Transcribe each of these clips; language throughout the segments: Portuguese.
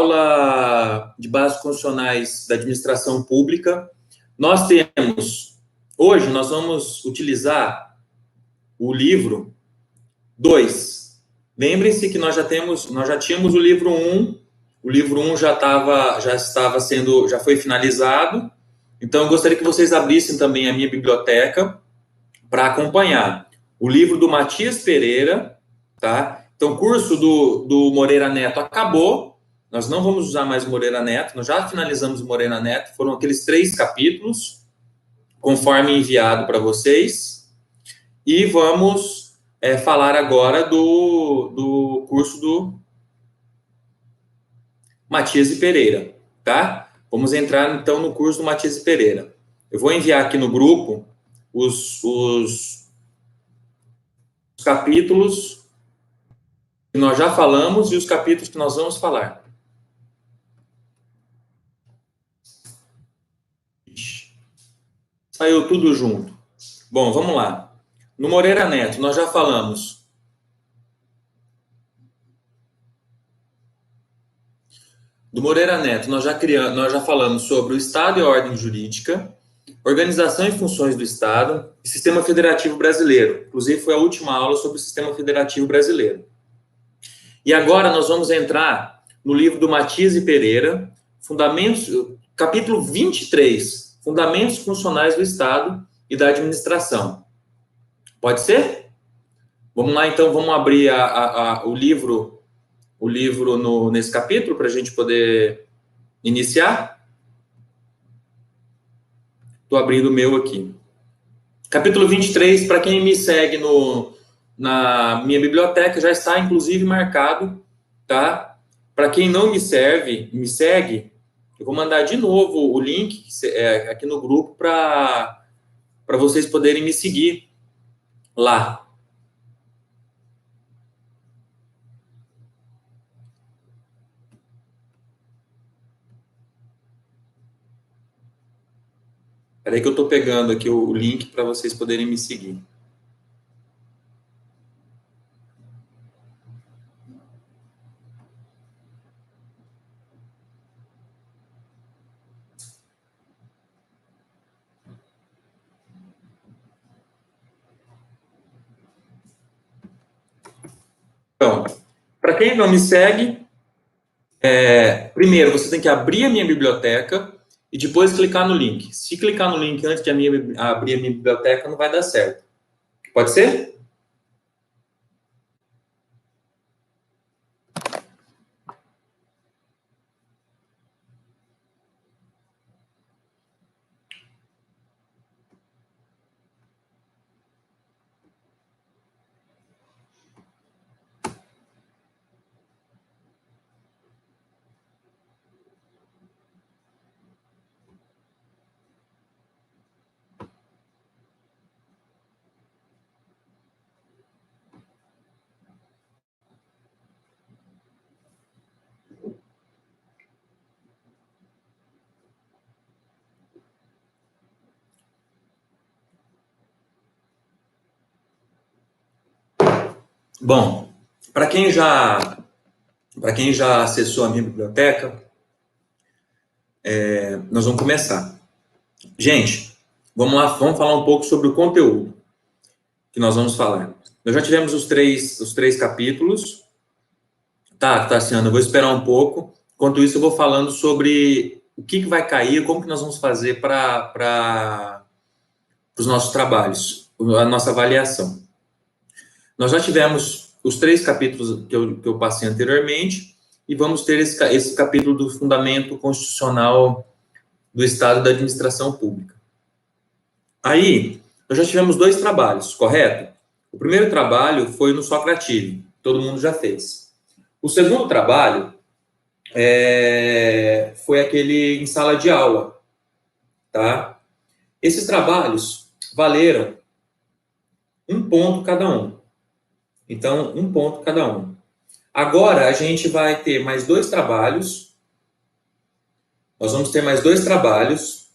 aula de bases constitucionais da administração pública. Hoje nós vamos utilizar o livro 2. Lembrem-se que nós já tínhamos o livro 1. O livro 1 já foi finalizado. Então, eu gostaria que vocês abrissem também a minha biblioteca para acompanhar o livro do Matias Pereira, tá? Então, o curso do Moreira Neto acabou. Nós não vamos usar mais o Moreira Neto. Nós já finalizamos o Moreira Neto. Foram aqueles 3 capítulos, conforme enviado para vocês. E vamos falar agora do curso do Matias e Pereira, tá? Vamos entrar, então, no curso do Matias e Pereira. Eu vou enviar aqui no grupo os capítulos que nós já falamos e os capítulos que nós vamos falar. Saiu tudo junto. Bom, vamos lá. No Moreira Neto, nós já falamos do Moreira Neto, nós já falamos sobre o Estado e a ordem jurídica, organização e funções do Estado e sistema federativo brasileiro. Inclusive, foi a última aula sobre o sistema federativo brasileiro. E agora nós vamos entrar no livro do Matias e Pereira, capítulo 23, Fundamentos Funcionais do Estado e da Administração. Pode ser? Vamos lá, então, vamos abrir o livro nesse capítulo para a gente poder iniciar. Estou abrindo o meu aqui. Capítulo 23, para quem me segue na minha biblioteca, já está, inclusive, marcado, tá? Para quem não me segue, eu vou mandar de novo o link aqui no grupo para vocês poderem me seguir lá. Espera aí que eu estou pegando aqui o link para vocês poderem me seguir. Então, para quem não me segue, primeiro você tem que abrir a minha biblioteca e depois clicar no link. Se clicar no link antes de abrir a minha biblioteca, não vai dar certo. Pode ser? Bom, para quem já acessou a minha biblioteca, nós vamos começar. Gente, vamos lá, vamos falar um pouco sobre o conteúdo que nós vamos falar. Nós já tivemos os três capítulos. Tá, Tassiana, eu vou esperar um pouco. Enquanto isso, eu vou falando sobre o que vai cair, como que nós vamos fazer para os nossos trabalhos, a nossa avaliação. Nós já tivemos os 3 capítulos que eu passei anteriormente e vamos ter esse capítulo do Fundamento Constitucional do Estado e da Administração Pública. Aí, nós já tivemos 2 trabalhos, correto? O primeiro trabalho foi no Socrative, todo mundo já fez. O segundo trabalho foi aquele em sala de aula, tá? Esses trabalhos valeram 1 ponto cada um. Então, 1 ponto cada um. Agora, a gente vai ter mais 2 trabalhos. Nós vamos ter mais 2 trabalhos,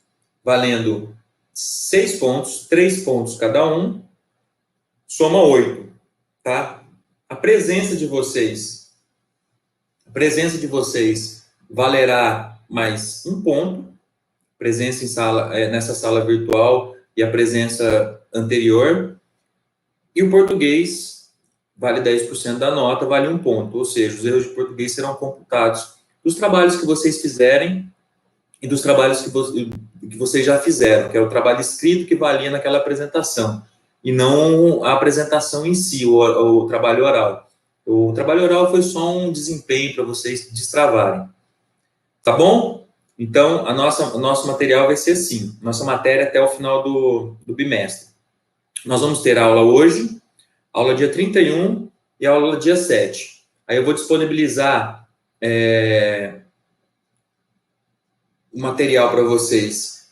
valendo 6 pontos, 3 pontos cada um, soma 8, tá? A presença de vocês valerá mais um ponto, presença em sala, nessa sala virtual e a presença anterior. E o português vale 10% da nota, vale um ponto. Ou seja, os erros de português serão computados dos trabalhos que vocês fizerem e dos trabalhos que vocês já fizeram, que é o trabalho escrito que valia naquela apresentação, e não a apresentação em si, o trabalho oral. O trabalho oral foi só um desempenho para vocês destravarem. Tá bom? Então, o nosso material vai ser assim, nossa matéria até o final do bimestre. Nós vamos ter aula hoje, aula dia 31 e aula dia 7. Aí eu vou disponibilizar o material para vocês,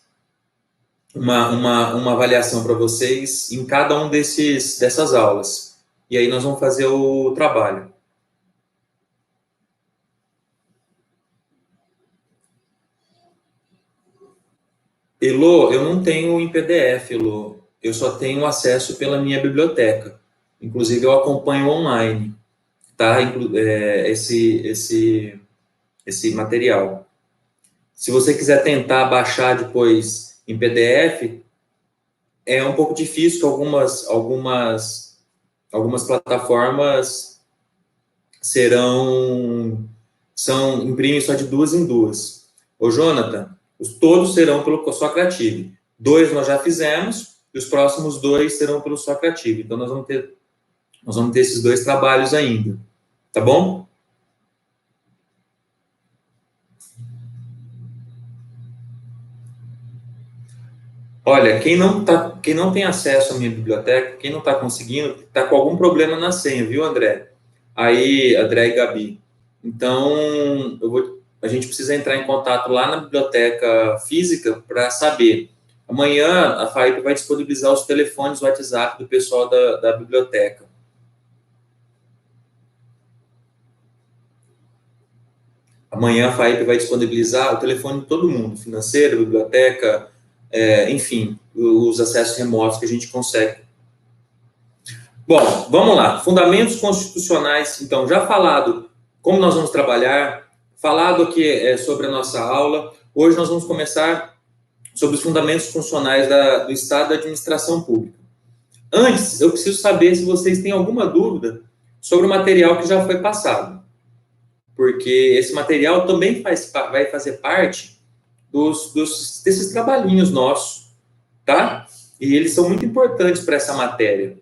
uma avaliação para vocês em cada um dessas aulas. E aí nós vamos fazer o trabalho. Elô, eu não tenho em PDF, Elô. Eu só tenho acesso pela minha biblioteca. Inclusive, eu acompanho online, tá? Esse material. Se você quiser tentar baixar depois em PDF, é um pouco difícil, que algumas plataformas imprimem só de 2 em 2. Ô, Jonathan, todos serão pelo Socrative. 2 nós já fizemos, e os próximos 2 serão pelo Socrative. Então, nós vamos ter esses 2 trabalhos ainda. Tá bom? Olha, quem não tem acesso à minha biblioteca, quem não está conseguindo, está com algum problema na senha, viu, André? Aí, André e Gabi. Então, a gente precisa entrar em contato lá na biblioteca física para saber. Amanhã, a FAIP vai disponibilizar os telefones, o WhatsApp do pessoal da biblioteca. Amanhã, a FAIP vai disponibilizar o telefone de todo mundo, financeiro, biblioteca, enfim, os acessos remotos que a gente consegue. Bom, vamos lá. Fundamentos constitucionais. Então, já falado como nós vamos trabalhar, falado aqui sobre a nossa aula. Hoje nós vamos começar sobre os fundamentos constitucionais do Estado da Administração Pública. Antes, eu preciso saber se vocês têm alguma dúvida sobre o material que já foi passado. Porque esse material também vai fazer parte desses trabalhinhos nossos, tá? E eles são muito importantes para essa matéria.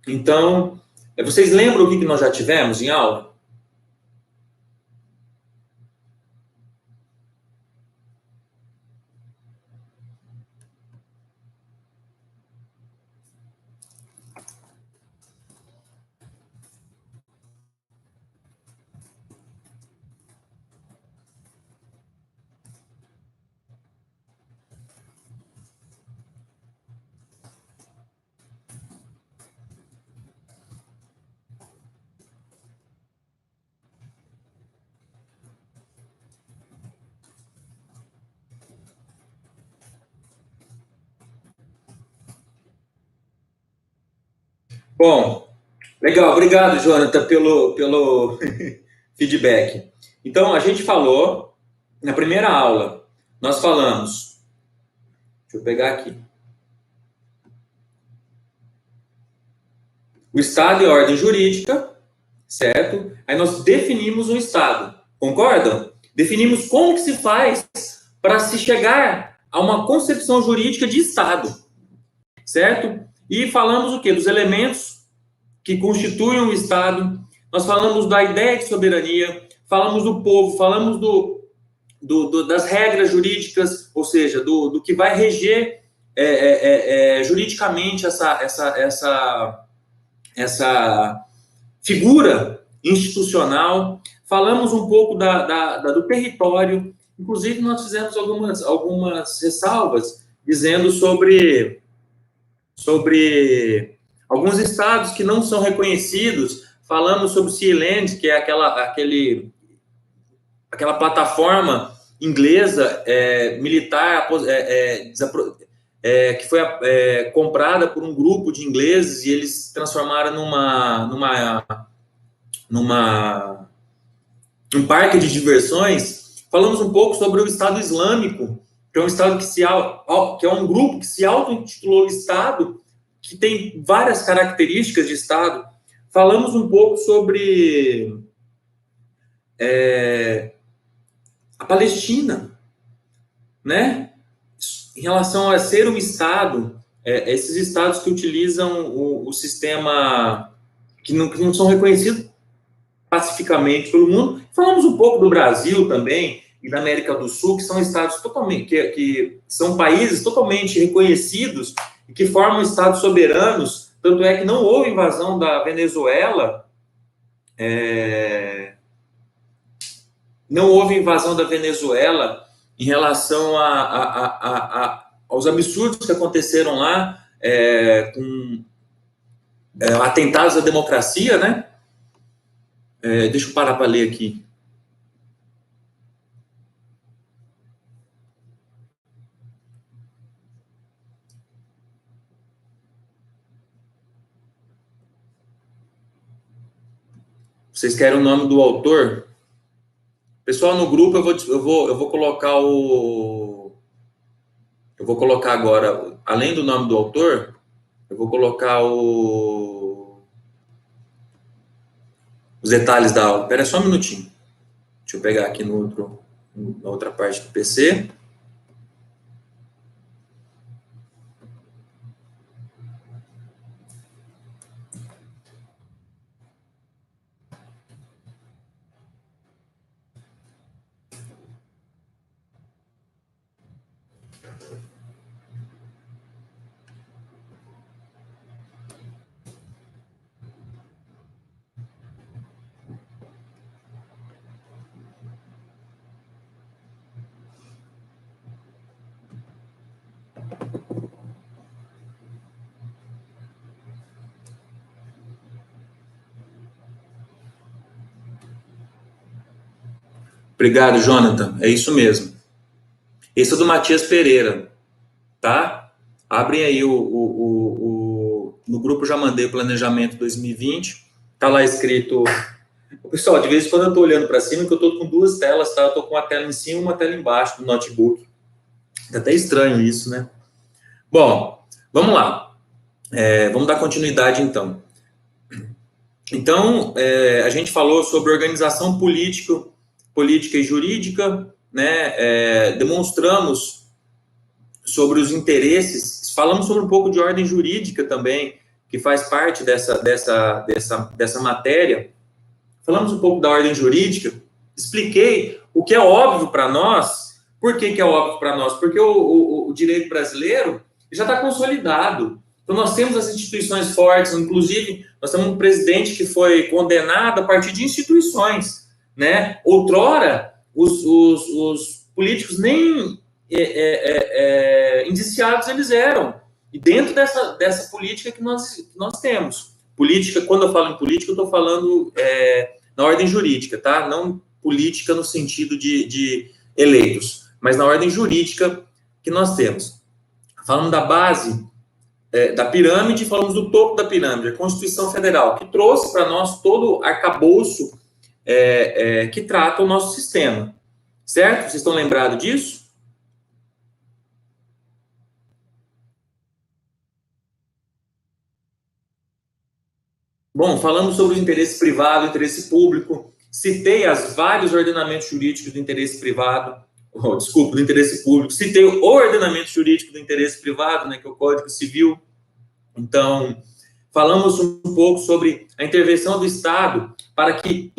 Então, vocês lembram o que nós já tivemos em aula? Bom, legal, obrigado, Jonathan, pelo feedback. Então, a gente falou, na primeira aula, nós falamos, deixa eu pegar aqui, o Estado e a ordem jurídica, certo? Aí nós definimos o Estado, concordam? Definimos como que se faz para se chegar a uma concepção jurídica de Estado, certo? E falamos o quê? Dos elementos que constituem o Estado, nós falamos da ideia de soberania, falamos do povo, falamos das regras jurídicas, ou seja, do que vai reger juridicamente essa figura institucional. Falamos um pouco do território, inclusive nós fizemos algumas ressalvas dizendo sobre alguns estados que não são reconhecidos. Falamos sobre o Sealand, que é aquela plataforma inglesa militar que foi comprada por um grupo de ingleses e eles transformaram num parque de diversões. Falamos um pouco sobre o Estado Islâmico, que é um Estado que é um grupo que se auto-intitulou Estado, que tem várias características de Estado. Falamos um pouco sobre a Palestina, né? Em relação a ser um Estado, esses Estados que utilizam o sistema que não são reconhecidos pacificamente pelo mundo. Falamos um pouco do Brasil também e da América do Sul, que são estados totalmente, que são países totalmente reconhecidos e que formam estados soberanos. Tanto é que não houve invasão da Venezuela, não houve invasão da Venezuela em relação aos absurdos que aconteceram lá, com atentados à democracia, né? Deixa eu parar para ler aqui. Vocês querem o nome do autor? Pessoal, no grupo eu vou colocar eu vou colocar agora, além do nome do autor, eu vou colocar os detalhes da aula. Espera só um minutinho. Deixa eu pegar aqui na outra parte do PC. Obrigado, Jonathan. É isso mesmo. Esse é do Matias Pereira, tá? Abrem aí no grupo, já mandei o planejamento 2020. Tá lá escrito. Pessoal, de vez em quando eu tô olhando para cima, que eu tô com duas telas, tá? Eu tô com uma tela em cima e uma tela embaixo do notebook. É até estranho isso, né? Bom, vamos lá. Vamos dar continuidade, então. Então, a gente falou sobre organização política e jurídica, né? Demonstramos sobre os interesses, falamos sobre um pouco de ordem jurídica também, que faz parte dessa matéria. Falamos um pouco da ordem jurídica, expliquei o que é óbvio para nós. Por que é óbvio para nós? Porque o direito brasileiro já está consolidado. Então, nós temos as instituições fortes, inclusive, nós temos um presidente que foi condenado a partir de instituições, né? Outrora, os políticos nem indiciados eles eram. E dentro dessa política que nós temos. Política, quando eu falo em política, eu estou falando na ordem jurídica, tá? Não política no sentido de eleitos, mas na ordem jurídica que nós temos. Falando da base da pirâmide, falamos do topo da pirâmide, a Constituição Federal, que trouxe para nós todo o arcabouço que trata o nosso sistema. Certo? Vocês estão lembrados disso? Bom, falamos sobre o interesse privado, o interesse público, citei os vários ordenamentos jurídicos do interesse privado, do interesse público, citei o ordenamento jurídico do interesse privado, né, que é o Código Civil. Então, falamos um pouco sobre a intervenção do Estado para que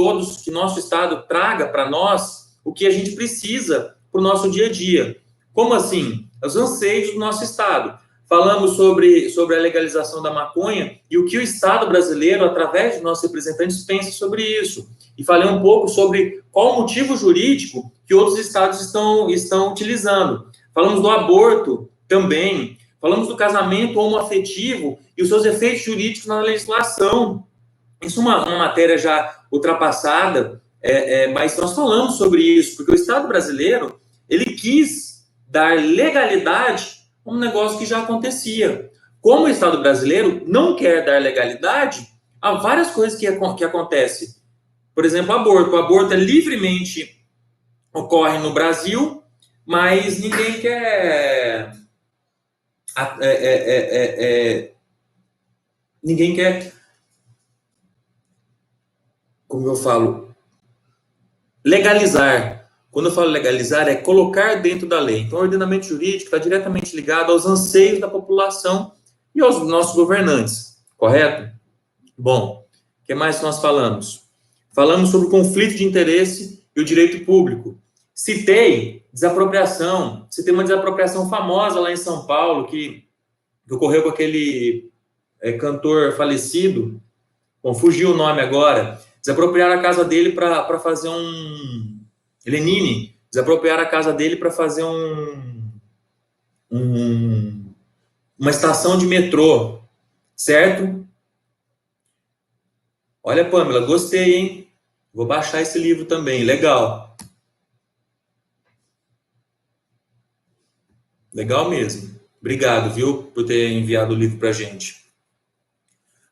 nosso Estado traga para nós o que a gente precisa para o nosso dia a dia. Como assim? Os anseios do nosso Estado. Falamos sobre a legalização da maconha e o que o Estado brasileiro, através de nossos representantes, pensa sobre isso. E falei um pouco sobre qual o motivo jurídico que outros estados estão utilizando. Falamos do aborto também. Falamos do casamento homoafetivo e os seus efeitos jurídicos na legislação. Isso é uma matéria já ultrapassada, mas nós falamos sobre isso, porque o Estado brasileiro ele quis dar legalidade a um negócio que já acontecia. Como o Estado brasileiro não quer dar legalidade a várias coisas que acontecem. Por exemplo, o aborto. O aborto é livremente ocorrem no Brasil, mas ninguém quer... ninguém quer, como eu falo, legalizar. Quando eu falo legalizar, é colocar dentro da lei. Então, o ordenamento jurídico está diretamente ligado aos anseios da população e aos nossos governantes, correto? Bom, o que mais nós falamos? Falamos sobre o conflito de interesse e o direito público. Citei desapropriação. Citei uma desapropriação famosa lá em São Paulo, que ocorreu com aquele cantor falecido, bom, fugiu o nome agora, desapropriaram a casa dele para fazer um... Lenine, desapropriaram a casa dele para fazer uma estação de metrô, certo? Olha, Pamela, gostei, hein? Vou baixar esse livro também, legal. Legal mesmo. Obrigado, viu, por ter enviado o livro para a gente.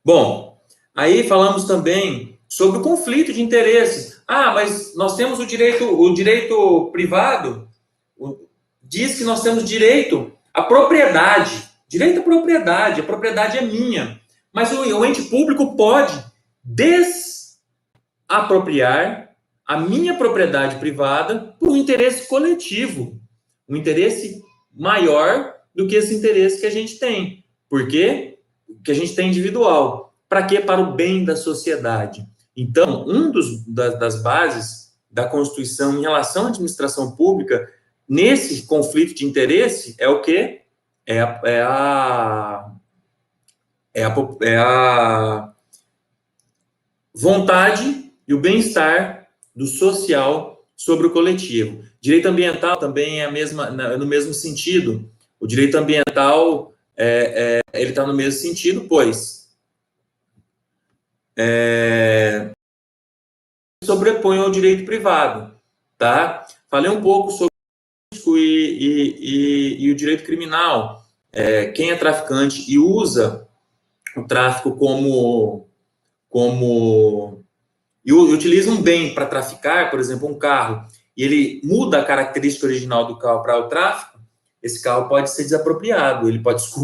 Bom, aí falamos também sobre o conflito de interesses. Ah, mas nós temos o direito privado, diz que nós temos direito à propriedade. Direito à propriedade, a propriedade é minha. Mas o ente público pode desapropriar a minha propriedade privada por um interesse coletivo. Um interesse maior do que esse interesse que a gente tem. Por quê? Que a gente tem individual. Para quê? Para o bem da sociedade. Então, das bases da Constituição em relação à administração pública, nesse conflito de interesse, é o quê? É a vontade e o bem-estar do social sobre o coletivo. Direito ambiental também é no mesmo sentido. O direito ambiental ele está no mesmo sentido, pois sobrepõe ao direito privado, tá? Falei um pouco sobre o e o direito criminal. Quem é traficante e usa o tráfico e utiliza um bem para traficar, por exemplo, um carro, e ele muda a característica original do carro para o tráfico, esse carro pode ser desapropriado.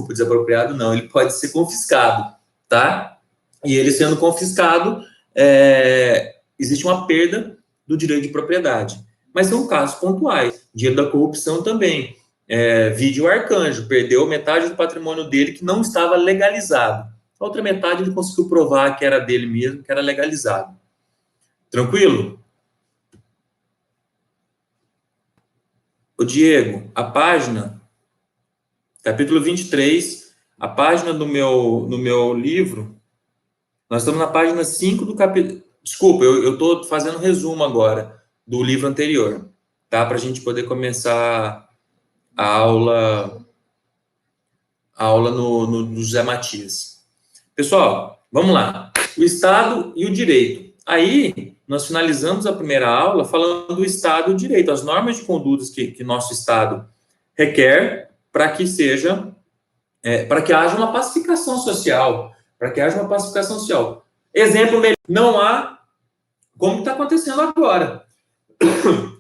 Desapropriado não, ele pode ser confiscado, tá? E ele sendo confiscado, existe uma perda do direito de propriedade. Mas são casos pontuais. Dinheiro da corrupção também. Vídeo Arcanjo, perdeu metade do patrimônio dele que não estava legalizado. A outra metade ele conseguiu provar que era dele mesmo, que era legalizado. Tranquilo? O Diego, a página, capítulo 23, a página no meu livro, nós estamos na página 5 do capítulo... Desculpa, eu estou fazendo resumo agora do livro anterior, tá? Para a gente poder começar a aula no José Matias. Pessoal, vamos lá. O Estado e o direito. Aí, nós finalizamos a primeira aula falando do Estado e o direito, as normas de condutas que nosso Estado requer para que para que haja uma pacificação social. Exemplo, não há como está acontecendo agora.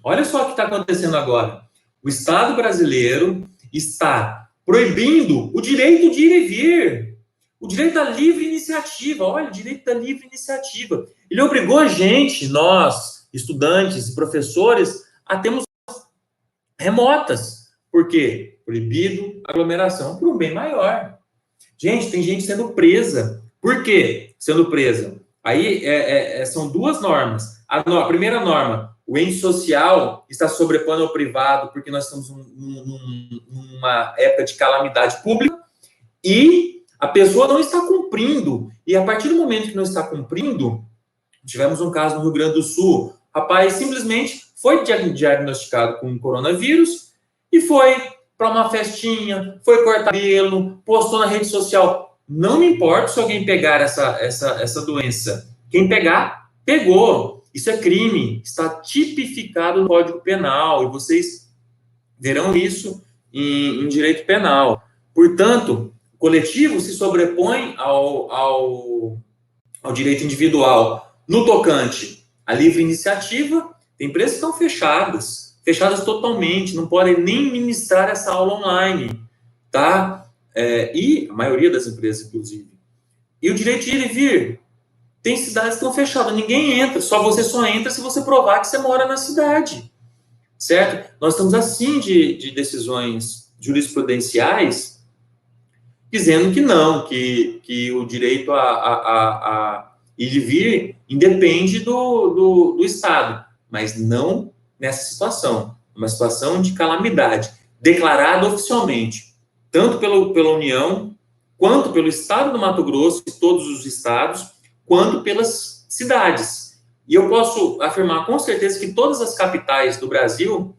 Olha só o que está acontecendo agora. O Estado brasileiro está proibindo o direito de ir e vir, o direito da livre iniciativa. Olha, o direito da livre iniciativa. Ele obrigou a gente, nós, estudantes e professores, a termos remotas. Por quê? Proibido aglomeração por um bem maior. Gente, tem gente sendo presa. Por quê? Sendo presa. Aí são duas normas. A primeira norma, o ente social está sobrepondo ao privado porque nós estamos numa época de calamidade pública e a pessoa não está cumprindo. E a partir do momento que não está cumprindo, tivemos um caso no Rio Grande do Sul. Rapaz, simplesmente foi diagnosticado com coronavírus e foi para uma festinha, foi cortar cabelo, postou na rede social. Não me importa se alguém pegar essa doença. Quem pegar, pegou. Isso é crime. Está tipificado no Código Penal. E vocês verão isso em direito penal. Portanto, o coletivo se sobrepõe ao direito individual. No tocante à livre iniciativa, Tem empresas que estão fechadas totalmente, não podem nem ministrar essa aula online, tá? E a maioria das empresas, inclusive. E o direito de ir e vir. Tem cidades que estão fechadas, ninguém entra, você só entra se você provar que você mora na cidade, certo? Nós estamos assim de decisões jurisprudenciais dizendo que não, que o direito a ir e vir independe do Estado, mas não nessa situação, uma situação de calamidade, declarada oficialmente, tanto pela União, quanto pelo Estado do Mato Grosso, e todos os estados, quanto pelas cidades. E eu posso afirmar com certeza que todas as capitais do Brasil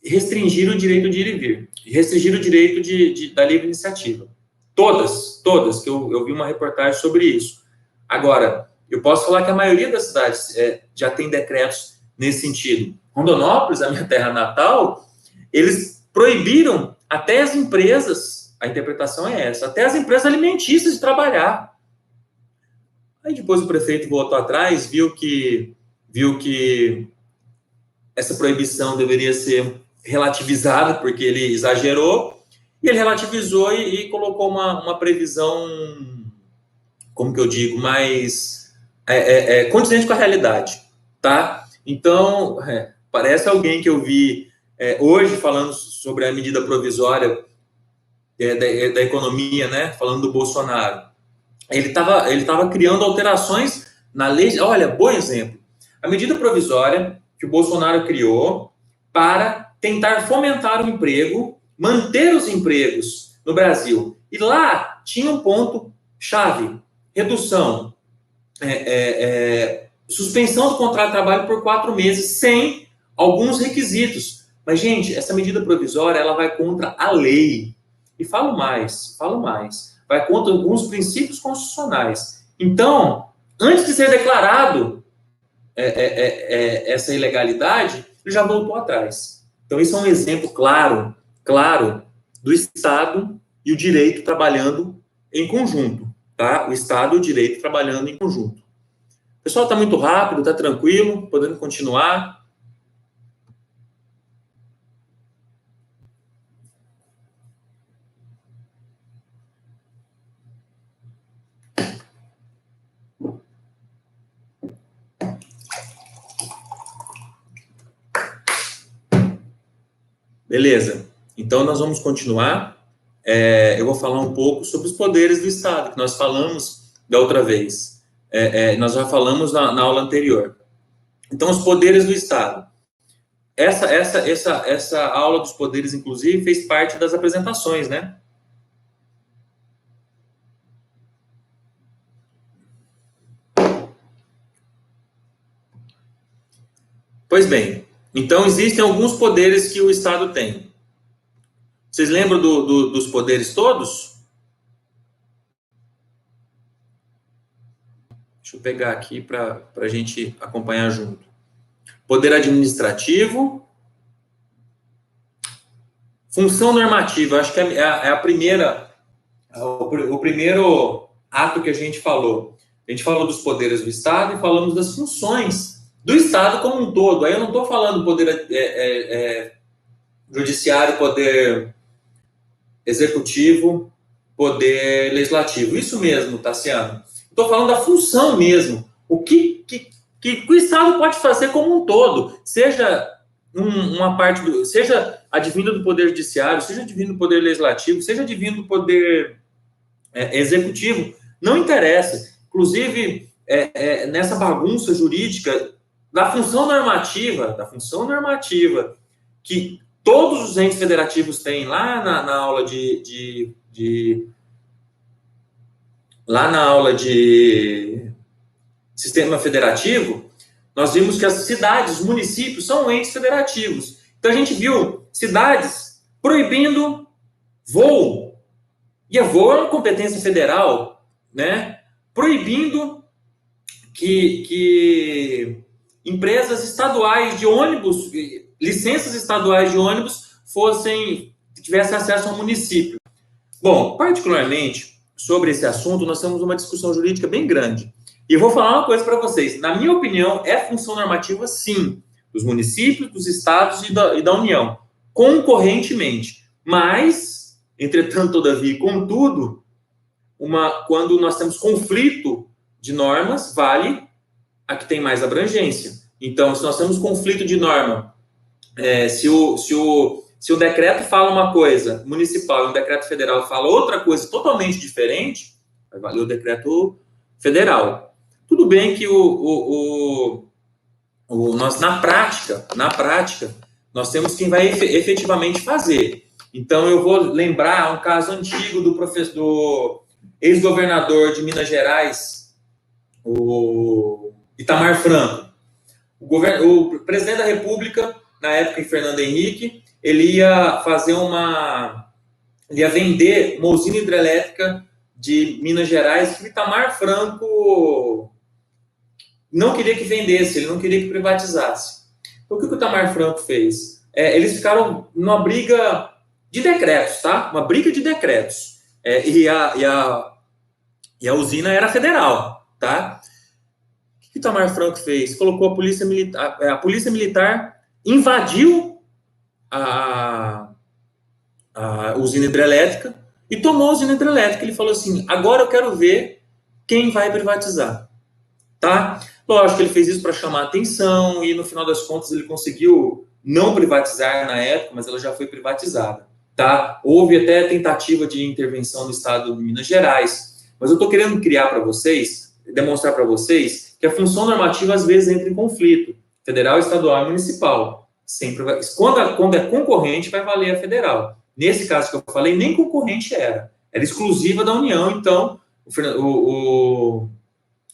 restringiram o direito de ir e vir, restringiram o direito da livre iniciativa. Todas, que eu vi uma reportagem sobre isso. Agora, eu posso falar que a maioria das cidades já tem decretos nesse sentido. Rondonópolis, a minha terra natal, eles proibiram até as empresas, a interpretação é essa, até as empresas alimentícias de trabalhar. Aí depois o prefeito voltou atrás, viu que essa proibição deveria ser relativizada, porque ele exagerou, e ele relativizou e colocou uma previsão, como que eu digo, mais condizente com a realidade, tá? Então, parece alguém que eu vi hoje falando sobre a medida provisória da economia, né? Falando do Bolsonaro. Ele estava criando alterações na lei. Olha, bom exemplo. A medida provisória que o Bolsonaro criou para tentar fomentar o emprego, manter os empregos no Brasil. E lá tinha um ponto-chave: redução, suspensão do contrato de trabalho por 4 meses, sem alguns requisitos. Mas, gente, essa medida provisória ela vai contra a lei. E falo mais. Vai contra alguns princípios constitucionais. Então, antes de ser declarado essa ilegalidade, ele já voltou atrás. Então, isso é um exemplo claro do Estado e o direito trabalhando em conjunto, tá? O Estado e o direito trabalhando em conjunto. O pessoal está muito rápido, está tranquilo, podendo continuar. Beleza, então nós vamos continuar. Eu vou falar um pouco sobre os poderes do Estado, que nós falamos da outra vez. Nós já falamos na aula anterior. Então, os poderes do Estado. Essa aula dos poderes, inclusive, fez parte das apresentações, né? Pois bem, então existem alguns poderes que o Estado tem. Vocês lembram dos poderes todos? Deixa eu pegar aqui para a gente acompanhar junto. Poder administrativo. Função normativa, acho que é a primeira, o primeiro ato que a gente falou. A gente falou dos poderes do Estado e falamos das funções do Estado como um todo. Aí eu não estou falando poder judiciário, poder executivo, poder legislativo. Isso mesmo, Tassiano. Estou falando da função mesmo. O que o Estado pode fazer como um todo, seja uma parte seja advindo do poder judiciário, seja advindo do poder legislativo, seja advindo do poder executivo, não interessa. Inclusive, nessa bagunça jurídica da função normativa, que todos os entes federativos têm lá na aula lá na aula de sistema federativo, nós vimos que as cidades, os municípios, são entes federativos. Então, a gente viu cidades proibindo voo. E a voo é uma competência federal, né? Proibindo que empresas estaduais de ônibus, licenças estaduais de ônibus, tivessem acesso ao município. Bom, particularmente, sobre esse assunto, nós temos uma discussão jurídica bem grande. E eu vou falar uma coisa para vocês. Na minha opinião, é função normativa, sim. dos municípios, dos estados e da União, concorrentemente. Mas, entretanto, todavia e contudo, quando nós temos conflito de normas, vale a que tem mais abrangência. Então, se nós temos conflito de norma, se o decreto fala uma coisa municipal e um decreto federal fala outra coisa totalmente diferente, vai valer o decreto federal. Tudo bem que nós, na prática, nós temos quem vai efetivamente fazer. Então, eu vou lembrar um caso antigo do ex-governador de Minas Gerais, o Itamar Franco. O presidente da República, na época, em Fernando Henrique, ele ia vender uma usina hidrelétrica de Minas Gerais que o Itamar Franco não queria que vendesse, ele não queria que privatizasse. Então, o que o Itamar Franco fez? Eles ficaram numa briga de decretos, tá? Uma briga de decretos. E a usina era federal, tá? O que o Itamar Franco fez? Colocou a polícia militar. A polícia militar invadiu a usina hidrelétrica e tomou a usina hidrelétrica. Ele falou assim: agora eu quero ver quem vai privatizar, tá? Lógico que ele fez isso para chamar atenção e, no final das contas, ele conseguiu não privatizar na época, mas ela já foi privatizada, tá? Houve até tentativa de intervenção no estado de Minas Gerais, mas eu estou querendo demonstrar para vocês que a função normativa, às vezes, entra em conflito, federal, estadual e municipal. Sempre quando é concorrente, vai valer a federal. Nesse caso que eu falei, nem concorrente era exclusiva da União, então o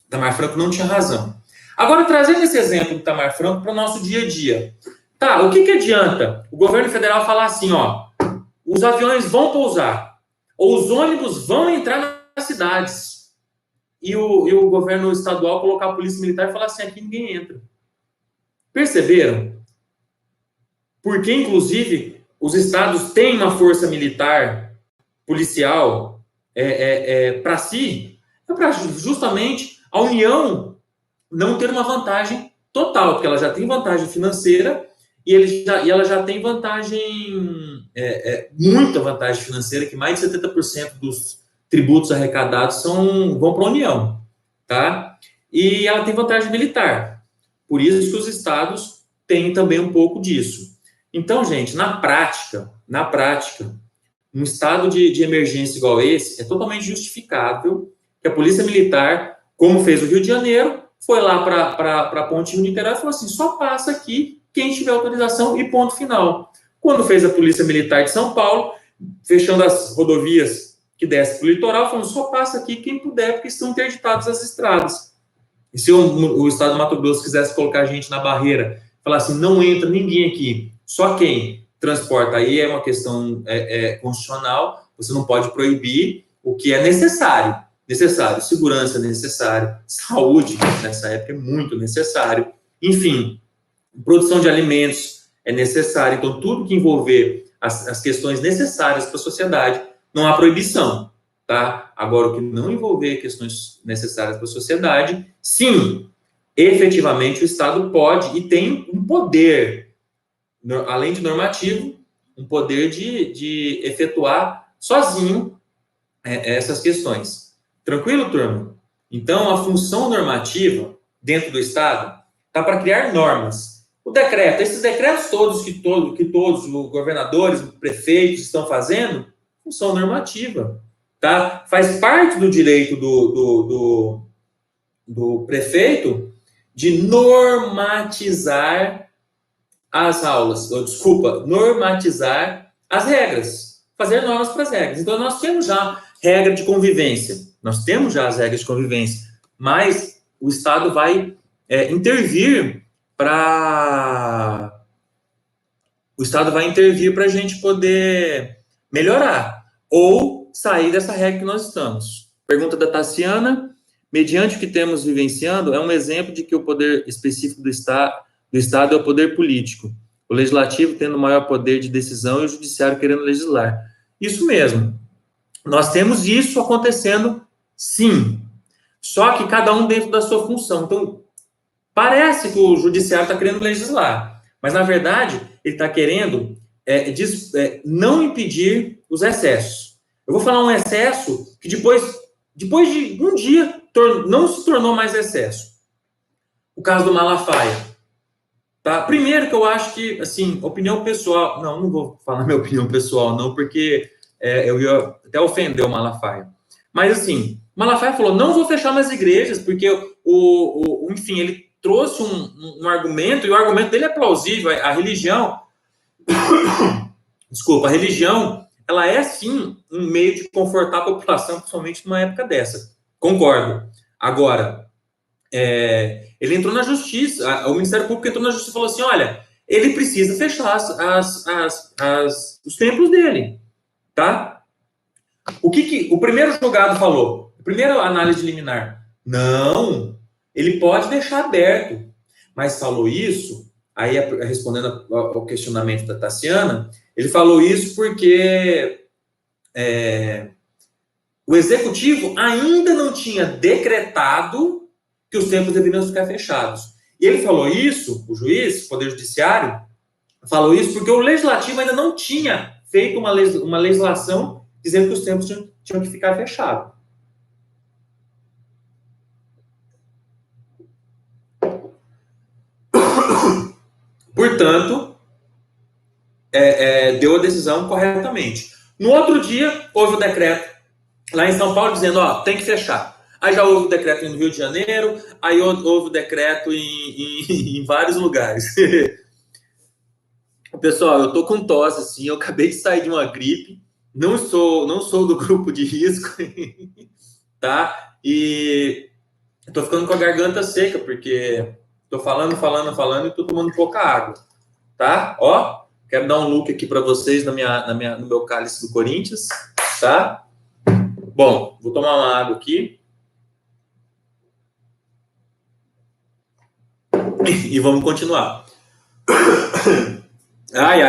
Itamar Franco não tinha razão. Agora, trazendo esse exemplo do Itamar Franco para o nosso dia a dia. Tá, o que adianta o governo federal falar assim, ó, os aviões vão pousar, ou os ônibus vão entrar nas cidades, e o governo estadual colocar a polícia militar e falar assim, aqui ninguém entra. Perceberam? Porque, inclusive, os estados têm uma força militar, policial, para si, para justamente a União não ter uma vantagem total, porque ela já tem vantagem financeira e ela já tem muita vantagem financeira, que mais de 70% dos tributos arrecadados vão para a União, tá? E ela tem vantagem militar. Por isso que os estados têm também um pouco disso. Então, gente, na prática, um estado de emergência igual esse é totalmente justificável que a Polícia Militar, como fez o Rio de Janeiro, foi lá para a Ponte Rio-Niterói e falou assim, só passa aqui quem tiver autorização e ponto final. Quando fez a Polícia Militar de São Paulo, fechando as rodovias que descem para o litoral, falando, só passa aqui quem puder, porque estão interditadas as estradas. E se o estado do Mato Grosso quisesse colocar a gente na barreira, falar assim, não entra ninguém aqui, só quem transporta, aí é uma questão constitucional, você não pode proibir o que é necessário. Segurança é necessário, saúde nessa época é muito necessário, enfim, produção de alimentos é necessário, então tudo que envolver as questões necessárias para a sociedade, não há proibição, tá? Agora, o que não envolver questões necessárias para a sociedade, sim, efetivamente o Estado pode e tem um poder, além de normativo, um poder de efetuar sozinho essas questões. Tranquilo, turma? Então, a função normativa dentro do Estado está para criar normas. O decreto, esses decretos todos que todos os governadores, os prefeitos estão fazendo, função normativa, tá? Faz parte do direito do prefeito de normatizar as aulas, normatizar as regras, fazer normas para as regras. Então, nós temos já regra de convivência, nós temos já as regras de convivência, mas o Estado vai intervir para a gente poder melhorar ou sair dessa regra que nós estamos. Pergunta da Tassiana. Mediante o que temos vivenciando, é um exemplo de que o poder específico do Estado é o poder político. O legislativo tendo maior poder de decisão e o judiciário querendo legislar. Isso mesmo. Nós temos isso acontecendo, sim. Só que cada um dentro da sua função. Então, Parece que o judiciário está querendo legislar, mas na verdade ele está querendo não impedir os excessos. Eu vou falar um excesso que depois de um dia não se tornou mais excesso. O caso do Malafaia. Tá? Primeiro que eu acho que, assim, opinião pessoal... Não vou falar minha opinião pessoal, não, porque eu ia até ofender o Malafaia. Mas, assim, o Malafaia falou, não vou fechar mais igrejas, porque, enfim, ele trouxe um argumento, e o argumento dele é plausível. A religião... Desculpa, a religião, ela é, sim, um meio de confortar a população, principalmente numa época dessa. Concordo. Agora... ele entrou na justiça, o Ministério Público entrou na justiça e falou assim, olha, ele precisa fechar os templos dele, tá? O que o primeiro julgado falou? A primeira análise liminar, não, ele pode deixar aberto, mas falou isso, aí respondendo ao questionamento da Tassiana, ele falou isso porque o executivo ainda não tinha decretado que os templos deveriam ficar fechados. E ele falou isso, o juiz, o Poder Judiciário, falou isso porque o Legislativo ainda não tinha feito uma legislação dizendo que os templos tinham que ficar fechados. Portanto, deu a decisão corretamente. No outro dia, houve o decreto lá em São Paulo dizendo, tem que fechar. Aí já houve o decreto no Rio de Janeiro, aí houve o decreto em vários lugares. Pessoal, eu tô com tosse, assim, eu acabei de sair de uma gripe, não sou do grupo de risco, tá? E tô ficando com a garganta seca, porque tô falando e tô tomando pouca água, tá? Ó, quero dar um look aqui para vocês no meu cálice do Corinthians, tá? Bom, vou tomar uma água aqui. E vamos continuar.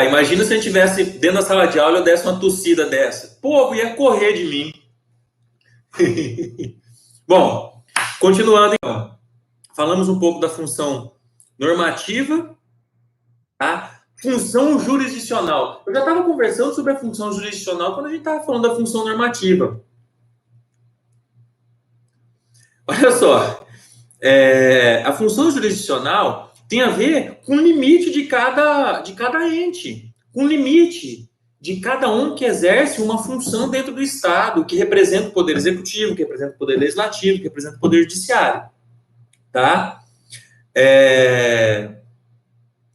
Imagina se a gente estivesse dentro da sala de aula e eu desse uma tossida dessa. O povo ia correr de mim. Bom, continuando então. Falamos um pouco da função normativa, tá? Função jurisdicional. Eu já estava conversando sobre a função jurisdicional quando a gente estava falando da função normativa. Olha só. A função jurisdicional tem a ver com o limite de cada ente, com o limite de cada um que exerce uma função dentro do Estado, que representa o poder executivo, que representa o poder legislativo, que representa o poder judiciário, tá?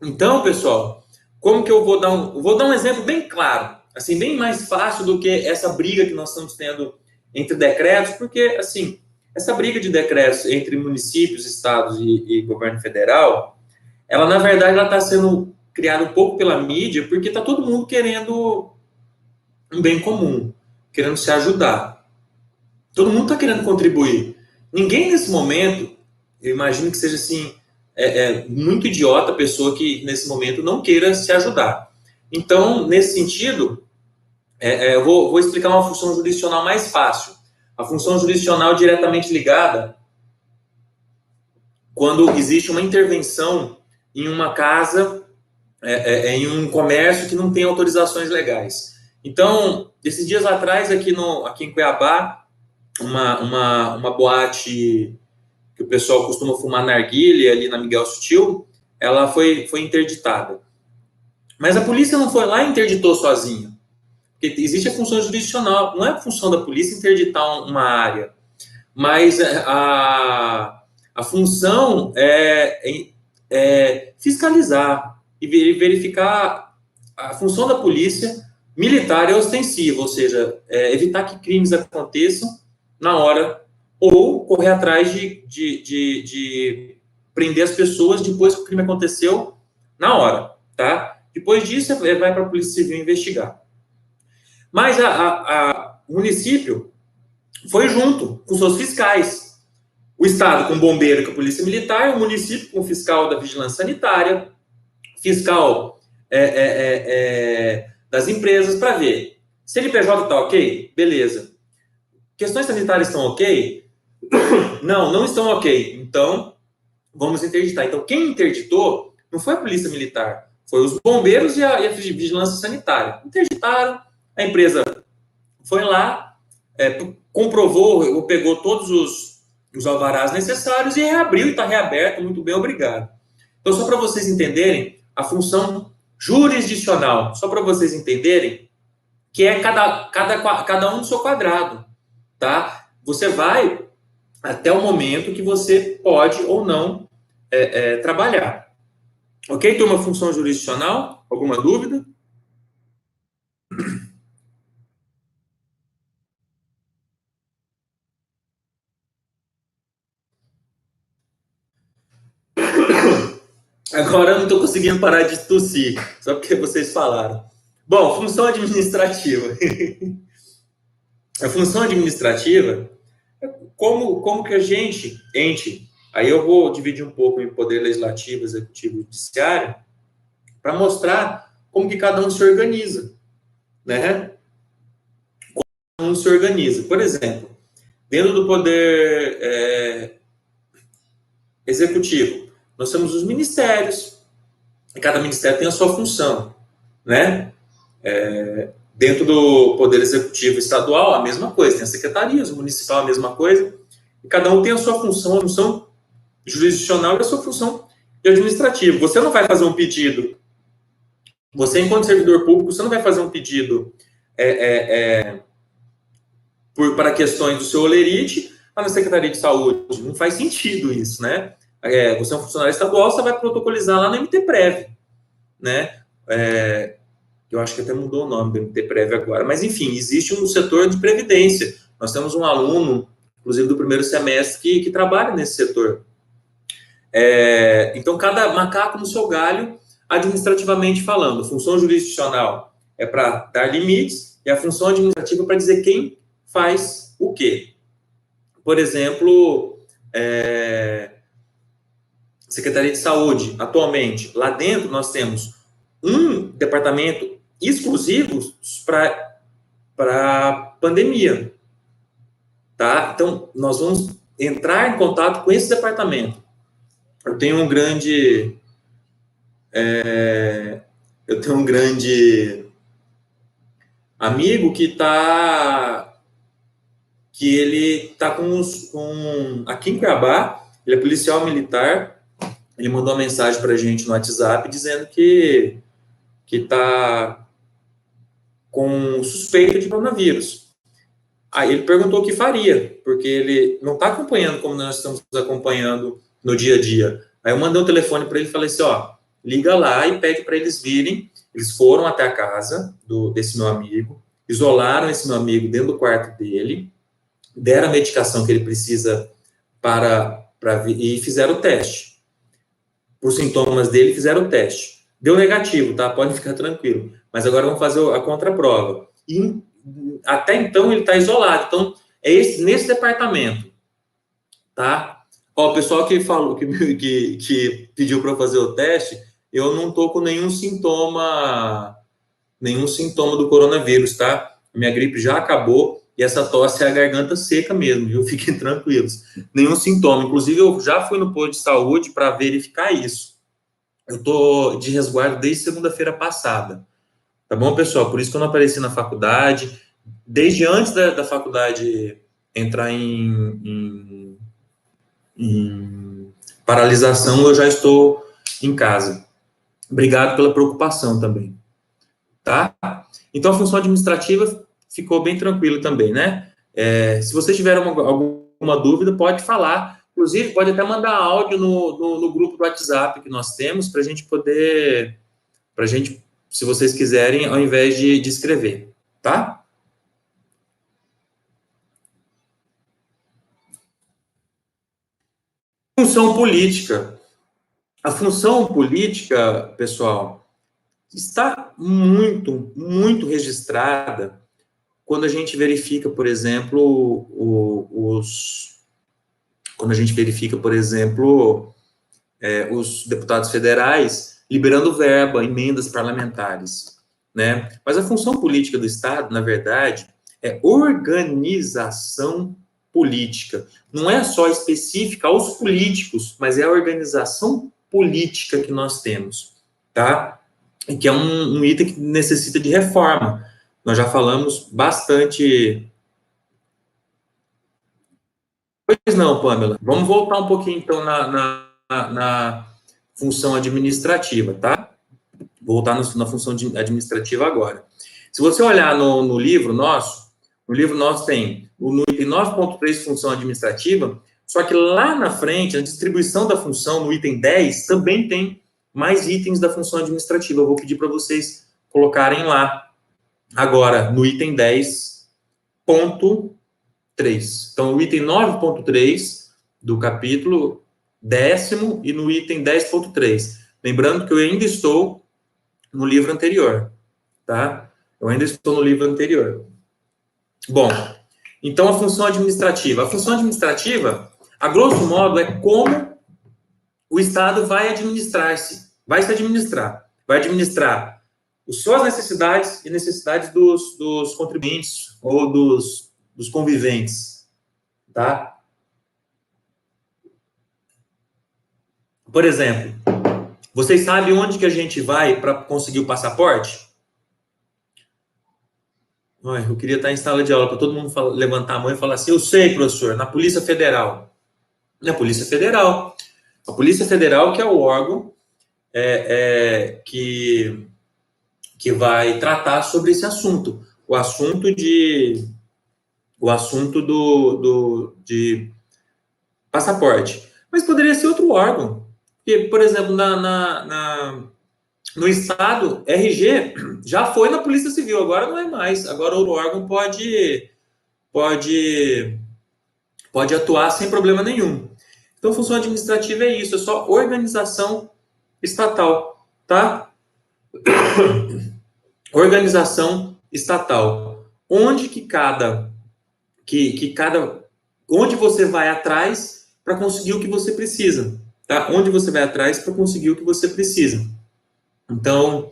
Então, pessoal, como que eu vou dar um exemplo bem claro, assim, bem mais fácil do que essa briga que nós estamos tendo entre decretos, porque, assim, essa briga de decretos entre municípios, estados e governo federal, ela, na verdade, ela está sendo criada um pouco pela mídia, porque está todo mundo querendo um bem comum, querendo se ajudar. Todo mundo está querendo contribuir. Ninguém, nesse momento, eu imagino que seja, assim, muito idiota a pessoa que, nesse momento, não queira se ajudar. Então, nesse sentido, eu vou explicar uma função jurisdicional mais fácil. A função jurisdicional diretamente ligada quando existe uma intervenção em uma casa, em um comércio que não tem autorizações legais. Então, esses dias atrás, aqui em Cuiabá, uma boate que o pessoal costuma fumar narguilé, ali na Miguel Sutil, ela foi interditada. Mas a polícia não foi lá e interditou sozinha. Porque existe a função jurisdicional, não é a função da polícia interditar uma área, mas a função é fiscalizar e verificar. A função da polícia militar é ostensiva, ou seja, evitar que crimes aconteçam na hora ou correr atrás de prender as pessoas depois que o crime aconteceu na hora, tá? Depois disso, vai para a Polícia Civil investigar. Mas o município foi junto com seus fiscais. O Estado com o bombeiro e com a Polícia Militar, o município com o fiscal da Vigilância Sanitária, fiscal das empresas, para ver. CNPJ está ok? Beleza. Questões sanitárias estão ok? Não estão ok. Então, vamos interditar. Então, quem interditou não foi a polícia militar, foi os bombeiros e a vigilância sanitária. Interditaram, a empresa foi lá, comprovou, ou pegou todos os alvarás necessários e reabriu e está reaberto, muito bem, obrigado. Então, só para vocês entenderem, a função jurisdicional, só para vocês entenderem, que é cada um do seu quadrado, tá? Você vai até o momento que você pode ou não trabalhar. Ok? Tem uma função jurisdicional? Alguma dúvida? Agora eu não estou conseguindo parar de tossir, só porque vocês falaram. Bom, função administrativa. A função administrativa, como que a gente, aí eu vou dividir um pouco em poder legislativo, executivo e judiciário, para mostrar como que cada um se organiza, né? Como cada um se organiza. Por exemplo, dentro do poder executivo, nós temos os ministérios, e cada ministério tem a sua função, né? Dentro do poder executivo estadual, a mesma coisa, tem as secretarias, o municipal, a mesma coisa, e cada um tem a sua função, a função jurisdicional e a sua função administrativa. Você não vai fazer um pedido, você, enquanto servidor público, você não vai fazer um pedido para questões do seu olerite lá na Secretaria de Saúde. Não faz sentido isso, né? Você é um funcionário estadual, você vai protocolizar lá no MTPrev, né? Eu acho que até mudou o nome do MTPrev agora, mas enfim, existe um setor de previdência. Nós temos um aluno, inclusive do primeiro semestre, que trabalha nesse setor. Então, cada macaco no seu galho, administrativamente falando. A função jurisdicional é para dar limites e a função administrativa para dizer quem faz o quê. Por exemplo, Secretaria de Saúde, atualmente, lá dentro nós temos um departamento exclusivo para pandemia, tá? Então, nós vamos entrar em contato com esse departamento. Eu tenho um grande amigo que ele está aqui em Cuiabá, ele é policial militar, ele mandou uma mensagem para a gente no WhatsApp dizendo que está com suspeita de coronavírus. Aí ele perguntou o que faria, porque ele não está acompanhando como nós estamos acompanhando no dia a dia. Aí eu mandei um telefone para ele e falei assim, liga lá e pede para eles virem. Eles foram até a casa desse meu amigo, isolaram esse meu amigo dentro do quarto dele, deram a medicação que ele precisa e fizeram o teste. Por sintomas dele, fizeram o teste. Deu negativo, tá? Pode ficar tranquilo. Mas agora vamos fazer a contraprova. E até então ele está isolado. Então, nesse departamento, tá? O pessoal que falou, que pediu para fazer o teste, eu não tô com nenhum sintoma do coronavírus, tá? Minha gripe já acabou e essa tosse é a garganta seca mesmo, viu? Fiquem tranquilos. Nenhum sintoma. Inclusive, eu já fui no posto de saúde para verificar isso. Eu tô de resguardo desde segunda-feira passada. Tá bom, pessoal? Por isso que eu não apareci na faculdade. Desde antes da faculdade entrar em paralisação, eu já estou em casa. Obrigado pela preocupação também. Tá? Então, a função administrativa ficou bem tranquila também, né? Se vocês tiverem alguma dúvida, pode falar. Inclusive, pode até mandar áudio no grupo do WhatsApp que nós temos, para a gente poder... se vocês quiserem, ao invés de escrever, tá? Função política. A função política, pessoal, está muito, muito registrada quando a gente verifica, por exemplo, os deputados federais liberando verba, emendas parlamentares, né? Mas a função política do Estado, na verdade, é organização política. Não é só específica aos políticos, mas é a organização política que nós temos, tá? E que é um item que necessita de reforma. Nós já falamos bastante. Pois não, Pamela. Vamos voltar um pouquinho, então, na função administrativa, tá? Voltar na função administrativa agora. Se você olhar no livro nosso, tem no item 9.3, função administrativa, só que lá na frente, a distribuição da função, no item 10, também tem mais itens da função administrativa. Eu vou pedir para vocês colocarem lá, agora, no item 10.3. Então, o item 9.3 do capítulo 10º e no item 10.3. Lembrando que eu ainda estou no livro anterior, tá? Eu ainda estou no livro anterior. Bom, então a função administrativa. A função administrativa, a grosso modo, é como o Estado vai administrar-se, vai se administrar. Vai administrar as suas necessidades e necessidades dos contribuintes ou dos conviventes, tá? Por exemplo, vocês sabem onde que a gente vai para conseguir o passaporte? Eu queria estar em sala de aula para todo mundo levantar a mão e falar assim: eu sei, professor, na Polícia Federal. Na Polícia Federal. A Polícia Federal, que é o órgão que vai tratar sobre esse assunto. O assunto de passaporte. Mas poderia ser outro órgão. Porque, por exemplo, no Estado, RG já foi na Polícia Civil, agora não é mais. Agora o órgão pode atuar sem problema nenhum. Então, função administrativa é isso, é só organização estatal, tá? Organização estatal. Onde onde você vai atrás para conseguir o que você precisa, tá? Onde você vai atrás para conseguir o que você precisa. Então,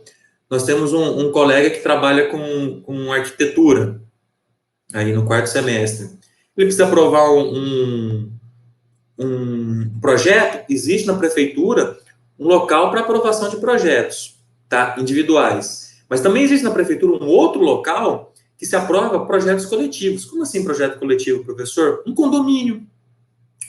nós temos um colega que trabalha com arquitetura, aí no quarto semestre. Ele precisa aprovar um projeto. Existe na prefeitura um local para aprovação de projetos, tá? Individuais. Mas também existe na prefeitura um outro local que se aprova projetos coletivos. Como assim projeto coletivo, professor? Um condomínio.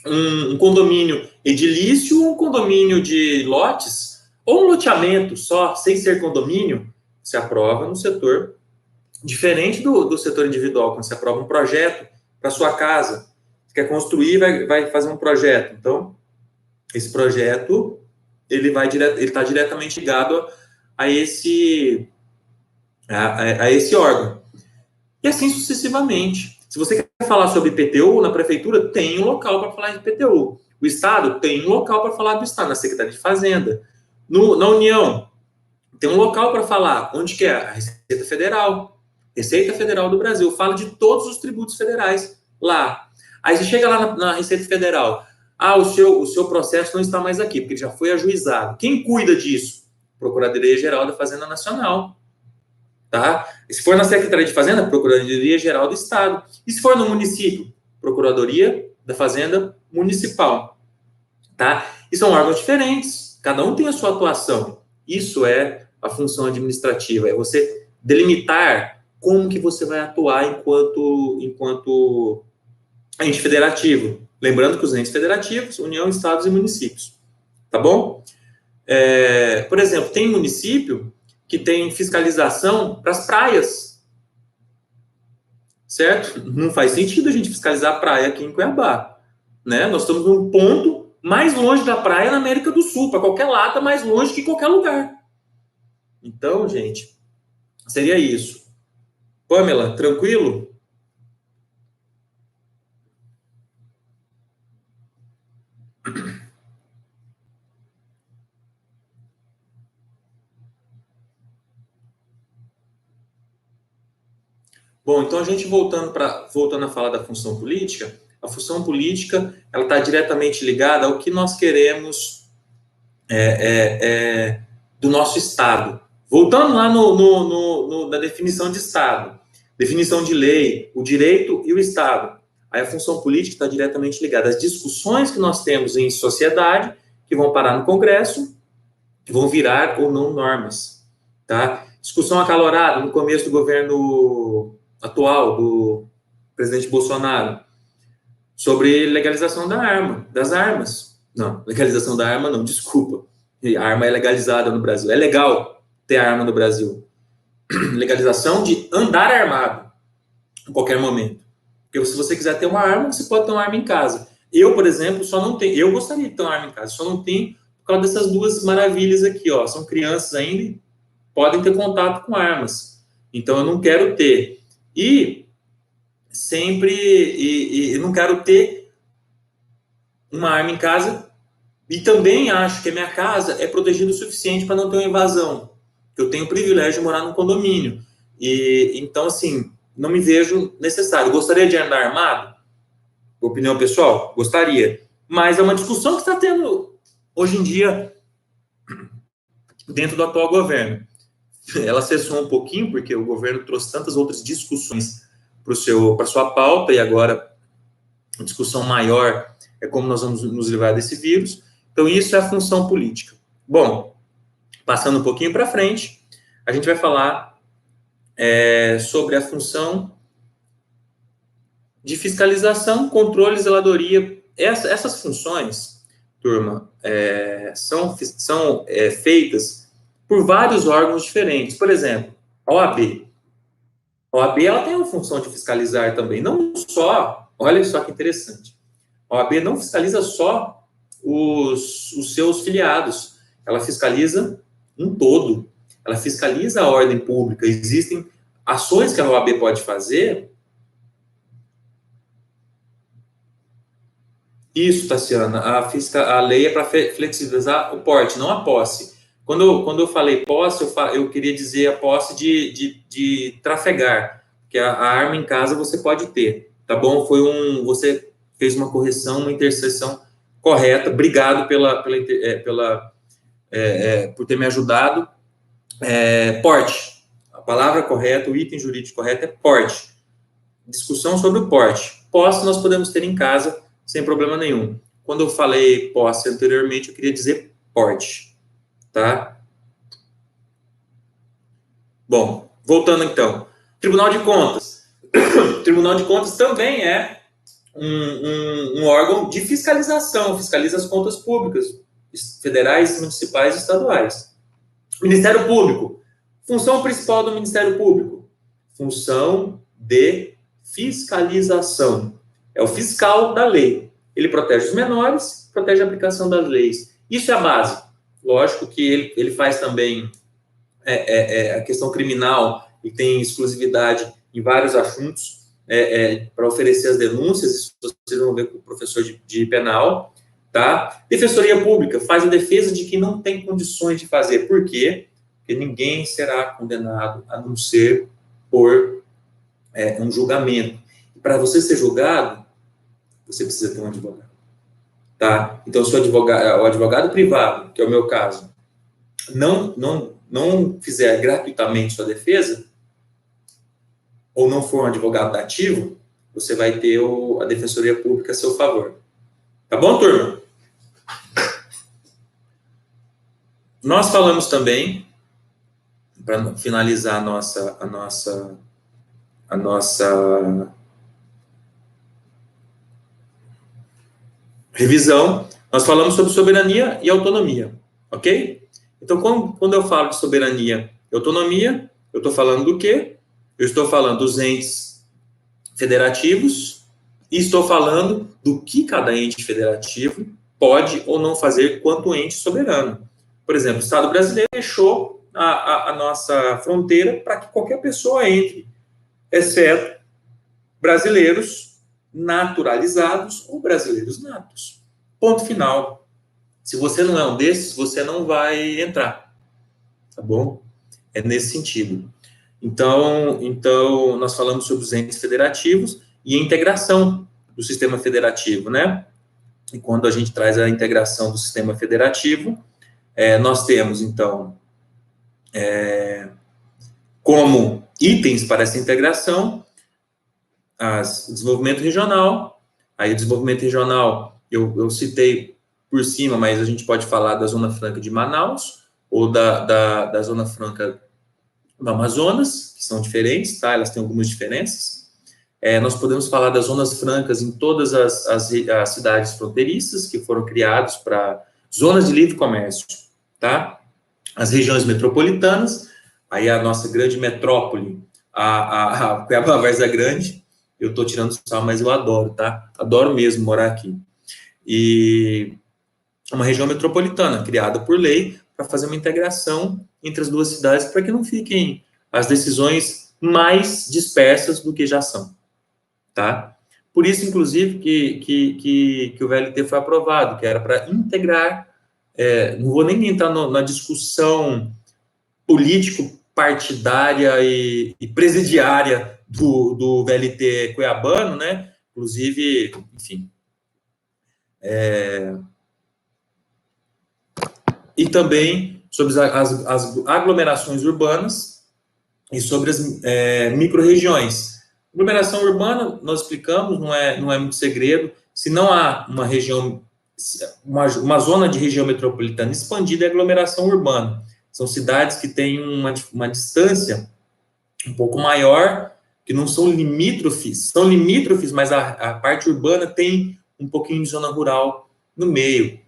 Um condomínio edilício, um condomínio de lotes, ou um loteamento só, sem ser condomínio, se aprova no setor, diferente do setor individual, quando se aprova um projeto para sua casa. Você quer construir, vai fazer um projeto. Então, esse projeto, ele está diretamente ligado a esse órgão. E assim sucessivamente. Se você quer falar sobre IPTU, na prefeitura tem um local para falar de IPTU. O Estado tem um local para falar do Estado, na Secretaria de Fazenda. Na União, tem um local para falar. Onde que é? A Receita Federal. Receita Federal do Brasil. Fala de todos os tributos federais lá. Aí você chega lá na Receita Federal. O seu processo não está mais aqui, porque já foi ajuizado. Quem cuida disso? Procuradoria-Geral da Fazenda Nacional. Tá? E se for na Secretaria de Fazenda, Procuradoria-Geral do Estado. E se for no município? Procuradoria da Fazenda Municipal. Tá? E são órgãos diferentes. Cada um tem a sua atuação. Isso é a função administrativa. É você delimitar como que você vai atuar enquanto ente federativo. Lembrando que os entes federativos, União, Estados e municípios. Tá bom? Por exemplo, tem município que tem fiscalização para as praias. Certo? Não faz sentido a gente fiscalizar a praia aqui em Cuiabá. Né? Nós estamos num ponto mais longe da praia na América do Sul. Para qualquer lado, mais longe que qualquer lugar. Então, gente, seria isso. Pamela, tranquilo? Bom, então a gente voltando a falar da função política, a função política ela está diretamente ligada ao que nós queremos do nosso Estado. Voltando lá na definição de Estado, definição de lei, o direito e o Estado. Aí a função política está diretamente ligada às discussões que nós temos em sociedade, que vão parar no Congresso, que vão virar ou não normas, tá? Discussão acalorada no começo do governo atual, do presidente Bolsonaro, sobre legalização das armas. Não, legalização da arma não, desculpa. A arma é legalizada no Brasil. É legal ter arma no Brasil. Legalização de andar armado em qualquer momento. Porque se você quiser ter uma arma, você pode ter uma arma em casa. Eu, por exemplo, só não tenho. Eu gostaria de ter uma arma em casa, só não tenho por causa dessas duas maravilhas aqui, ó. São crianças ainda e podem ter contato com armas. Então eu não quero ter. E não quero ter uma arma em casa, e também acho que a minha casa é protegida o suficiente para não ter uma invasão. Eu tenho o privilégio de morar num condomínio. E então, assim, não me vejo necessário. Gostaria de andar armado? Opinião pessoal? Gostaria. Mas é uma discussão que está tendo hoje em dia dentro do atual governo. Ela cessou um pouquinho, porque o governo trouxe tantas outras discussões para a sua pauta, e agora a discussão maior é como nós vamos nos livrar desse vírus. Então, isso é a função política. Bom, passando um pouquinho para frente, a gente vai falar sobre a função de fiscalização, controle e zeladoria. Essas funções, turma, são feitas por vários órgãos diferentes. Por exemplo, a OAB. A OAB ela tem a função de fiscalizar também, não só, olha só que interessante, a OAB não fiscaliza só os seus filiados, ela fiscaliza um todo, ela fiscaliza a ordem pública. Existem ações que a OAB pode fazer. Isso, Tassiana, a lei é para flexibilizar o porte, não a posse. Quando eu falei posse, eu queria dizer a posse de trafegar, que a arma em casa você pode ter, tá bom? Você fez uma correção, uma interseção correta. Obrigado por ter me ajudado. Porte. A palavra correta, o item jurídico correto é porte. Discussão sobre o porte. Posse nós podemos ter em casa sem problema nenhum. Quando eu falei posse anteriormente, eu queria dizer porte. Tá? Bom, voltando então. Tribunal de Contas. O Tribunal de Contas também é um órgão de fiscalização, fiscaliza as contas públicas, federais, municipais e estaduais. Ministério Público. Função principal do Ministério Público. Função de fiscalização. É o fiscal da lei. Ele protege os menores, protege a aplicação das leis. Isso é a base. Lógico que ele faz também a questão criminal e tem exclusividade em vários assuntos para oferecer as denúncias. Isso vocês vão ver com o professor de penal. Tá? Defensoria Pública faz a defesa de quem não tem condições de fazer. Por quê? Porque ninguém será condenado a não ser por um julgamento. E para você ser julgado, você precisa ter um advogado. Tá? Então, se o advogado privado, que é o meu caso, não fizer gratuitamente sua defesa, ou não for um advogado ativo, você vai ter a Defensoria Pública a seu favor. Tá bom, turma? Nós falamos também, para finalizar a nossa revisão, nós falamos sobre soberania e autonomia, ok? Então, quando eu falo de soberania e autonomia, eu estou falando do quê? Eu estou falando dos entes federativos e estou falando do que cada ente federativo pode ou não fazer quanto ente soberano. Por exemplo, o Estado brasileiro fechou a nossa fronteira para que qualquer pessoa entre, exceto brasileiros naturalizados ou brasileiros natos. Ponto final. Se você não é um desses, você não vai entrar. Tá bom? É nesse sentido. Então nós falamos sobre os entes federativos e a integração do sistema federativo, né? E quando a gente traz a integração do sistema federativo, nós temos, então, como itens para essa integração, desenvolvimento regional. Aí o desenvolvimento regional, eu citei por cima, mas a gente pode falar da Zona Franca de Manaus ou da Zona Franca do Amazonas, que são diferentes, tá? Elas têm algumas diferenças. Nós podemos falar das zonas francas em todas as cidades fronteiriças que foram criadas para zonas de livre comércio, tá? As regiões metropolitanas, aí a nossa grande metrópole, a Cuiabá Várzea Grande, eu estou tirando sal, mas eu adoro, tá? Adoro mesmo morar aqui. E uma região metropolitana, criada por lei, para fazer uma integração entre as duas cidades, para que não fiquem as decisões mais dispersas do que já são, tá? Por isso, inclusive, que o VLT foi aprovado, que era para integrar, não vou nem entrar na discussão político-partidária e presidiária do VLT cuiabano, né? Inclusive, enfim. E também sobre as aglomerações urbanas e sobre as micro-regiões. Aglomeração urbana, nós explicamos, não é muito segredo. Se não há uma região, uma zona de região metropolitana expandida, é aglomeração urbana. São cidades que têm uma distância um pouco maior, que não são limítrofes, mas a parte urbana tem um pouquinho de zona rural no meio.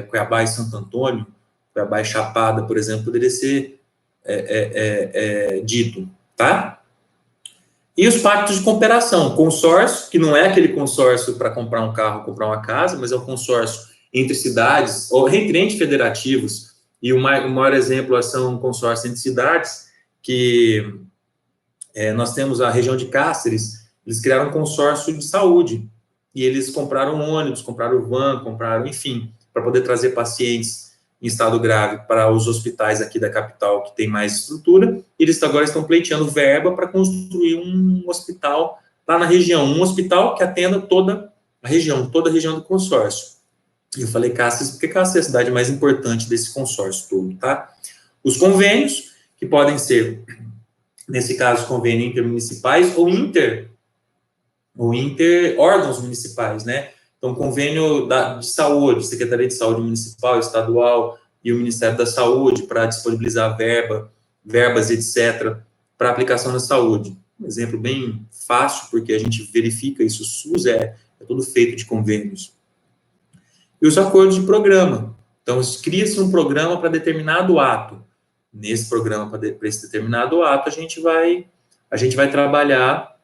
Cuiabá e Santo Antônio, Cuiabá e Chapada, por exemplo, poderia ser dito, tá? E os pactos de cooperação, consórcio, que não é aquele consórcio para comprar um carro, comprar uma casa, mas é um consórcio entre cidades, ou entre entes federativos, e o maior exemplo são consórcios entre cidades, que nós temos a região de Cáceres, eles criaram um consórcio de saúde, e eles compraram ônibus, compraram van, enfim, para poder trazer pacientes em estado grave para os hospitais aqui da capital, que tem mais estrutura, e eles agora estão pleiteando verba para construir um hospital lá na região, um hospital que atenda toda a região do consórcio. E eu falei Cáceres, porque Cáceres é a cidade mais importante desse consórcio todo, tá? Os convênios, que podem ser, nesse caso, convênios intermunicipais ou inter-órgãos municipais, né? Então, convênio de saúde, Secretaria de Saúde Municipal, Estadual e o Ministério da Saúde para disponibilizar verbas, etc., para aplicação na saúde. Um exemplo bem fácil, porque a gente verifica isso, o SUS é tudo feito de convênios. E os acordos de programa. Então, cria-se um programa para determinado ato. Nesse programa, para esse determinado ato, a gente vai trabalhar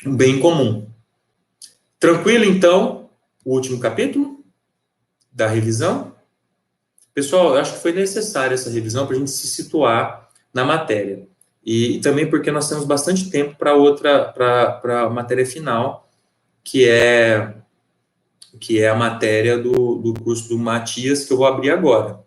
um bem comum. Tranquilo, então? O último capítulo da revisão. Pessoal, eu acho que foi necessária essa revisão para a gente se situar na matéria. E também porque nós temos bastante tempo para a matéria final, que é a matéria do curso do Matias, que eu vou abrir agora.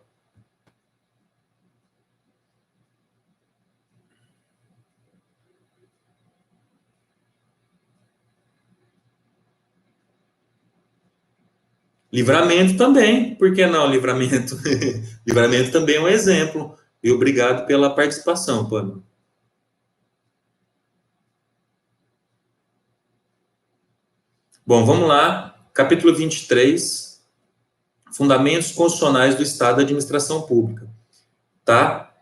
Livramento também, por que não Livramento? Livramento também é um exemplo. E obrigado pela participação, Pano. Bom, vamos lá. Capítulo 23. Fundamentos constitucionais do Estado da Administração Pública. Tá?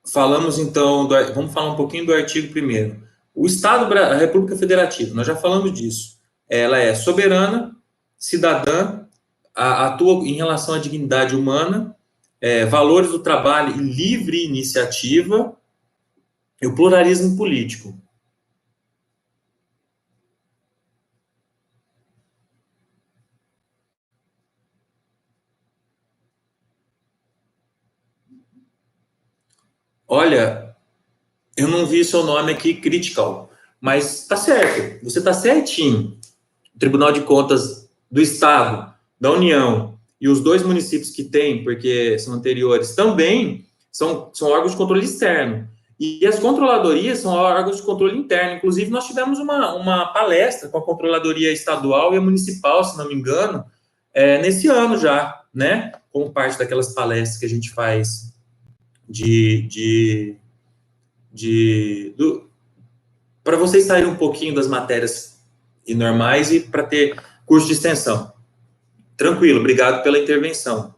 Falamos, então, vamos falar um pouquinho do artigo 1º. O Estado, a República Federativa, nós já falamos disso. Ela é soberana, cidadã, atua em relação à dignidade humana, valores do trabalho e livre iniciativa e o pluralismo político. Olha, eu não vi seu nome aqui, critical, mas tá certo, você tá certinho. O Tribunal de Contas do Estado, da União e os 2 municípios que tem, porque são anteriores, também são órgãos de controle externo. E as controladorias são órgãos de controle interno. Inclusive, nós tivemos uma palestra com a controladoria estadual e a municipal, se não me engano, nesse ano já, né? Como parte daquelas palestras que a gente faz para vocês saírem um pouquinho das matérias normais e para ter curso de extensão. Tranquilo, obrigado pela intervenção.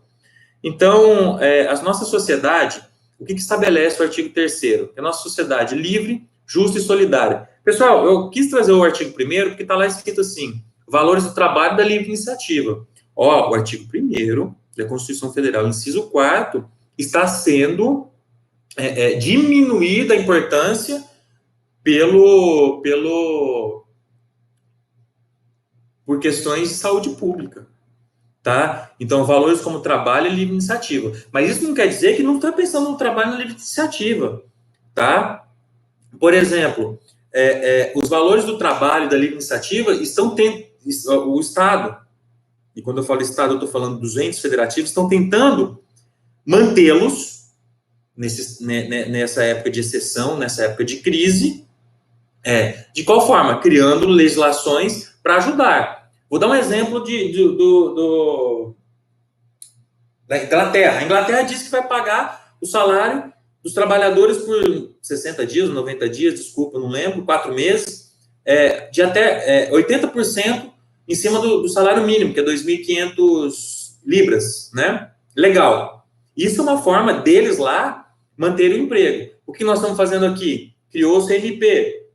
Então, a nossa sociedade, o que estabelece o artigo 3º? É a nossa sociedade livre, justa e solidária. Pessoal, eu quis trazer o artigo 1º porque está lá escrito assim, valores do trabalho da livre iniciativa. Ó, o artigo 1º da Constituição Federal, inciso 4º, está sendo diminuída a importância por questões de saúde pública, tá? Então, valores como trabalho e livre iniciativa. Mas isso não quer dizer que não está pensando no trabalho na livre iniciativa, tá? Por exemplo, os valores do trabalho e da livre iniciativa estão tendo, o Estado, e quando eu falo Estado, eu estou falando dos entes federativos, estão tentando mantê-los nessa época de exceção, nessa época de crise. De qual forma? Criando legislações para ajudar. Vou dar um exemplo da Inglaterra. A Inglaterra diz que vai pagar o salário dos trabalhadores por 60 dias, 90 dias, desculpa, não lembro, 4 meses, de até 80% em cima do salário mínimo, que é 2.500 libras, né? Legal. Isso é uma forma deles lá manterem o emprego. O que nós estamos fazendo aqui? Criou o CNP,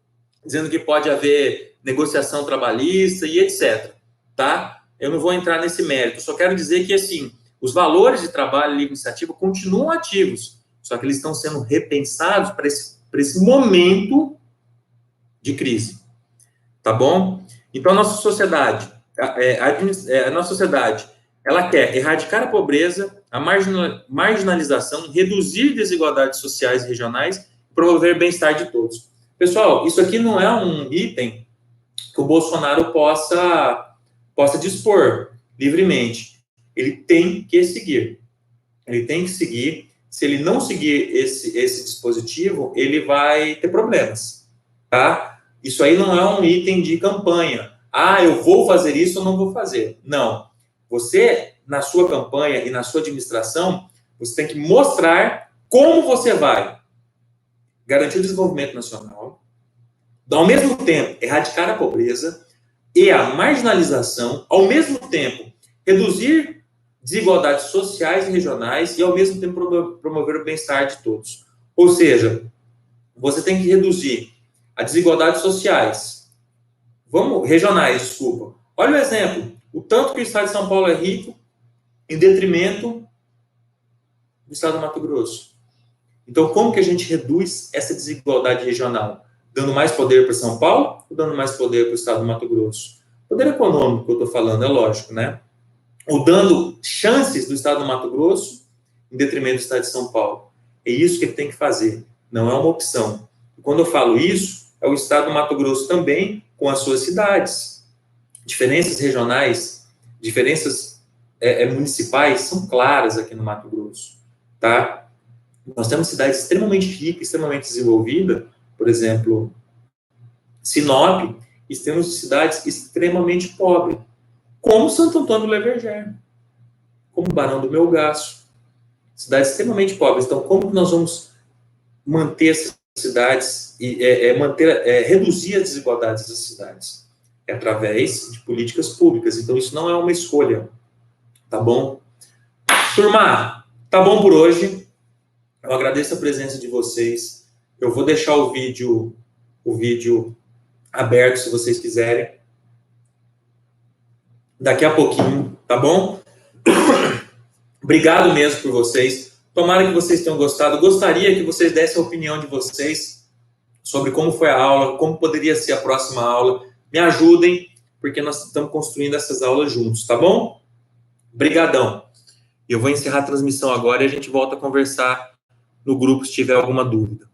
dizendo que pode haver negociação trabalhista e etc. Tá? Eu não vou entrar nesse mérito, só quero dizer que, assim, os valores de trabalho e livre iniciativa continuam ativos, só que eles estão sendo repensados para esse momento de crise. Tá bom? Então, a nossa sociedade, ela quer erradicar a pobreza, a marginalização, reduzir desigualdades sociais e regionais, promover bem-estar de todos. Pessoal, isso aqui não é um item que o Bolsonaro possa dispor livremente. Ele tem que seguir. Ele tem que seguir. Se ele não seguir esse dispositivo, ele vai ter problemas, tá? Isso aí não é um item de campanha. Ah, eu vou fazer isso ou não vou fazer. Não. Você, na sua campanha e na sua administração, você tem que mostrar como você vai garantir o desenvolvimento nacional, ao mesmo tempo erradicar a pobreza e a marginalização, ao mesmo tempo reduzir desigualdades sociais e regionais e ao mesmo tempo promover o bem-estar de todos. Ou seja, você tem que reduzir as desigualdades sociais, regionais, desculpa. Olha o exemplo, o tanto que o estado de São Paulo é rico em detrimento do estado do Mato Grosso. Então, como que a gente reduz essa desigualdade regional? Dando mais poder para São Paulo ou dando mais poder para o estado do Mato Grosso? Poder econômico que eu estou falando, é lógico, né? Ou dando chances do estado do Mato Grosso em detrimento do estado de São Paulo. É isso que ele tem que fazer, não é uma opção. E quando eu falo isso, é o estado do Mato Grosso também com as suas cidades. Diferenças regionais, diferenças municipais são claras aqui no Mato Grosso, tá? Nós temos cidades extremamente ricas, extremamente desenvolvidas, por exemplo, Sinop, e temos cidades extremamente pobres, como Santo Antônio do Leverger, como Barão do Melgaço, cidades extremamente pobres. Então, como que nós vamos manter essas cidades e reduzir as desigualdades das cidades? É através de políticas públicas. Então, isso não é uma escolha, tá bom? Turma, tá bom por hoje. Eu agradeço a presença de vocês. Eu vou deixar o vídeo aberto, se vocês quiserem. Daqui a pouquinho, tá bom? Obrigado mesmo por vocês. Tomara que vocês tenham gostado. Gostaria que vocês dessem a opinião de vocês sobre como foi a aula, como poderia ser a próxima aula. Me ajudem, porque nós estamos construindo essas aulas juntos, tá bom? Brigadão. Eu vou encerrar a transmissão agora e a gente volta a conversar no grupo se tiver alguma dúvida.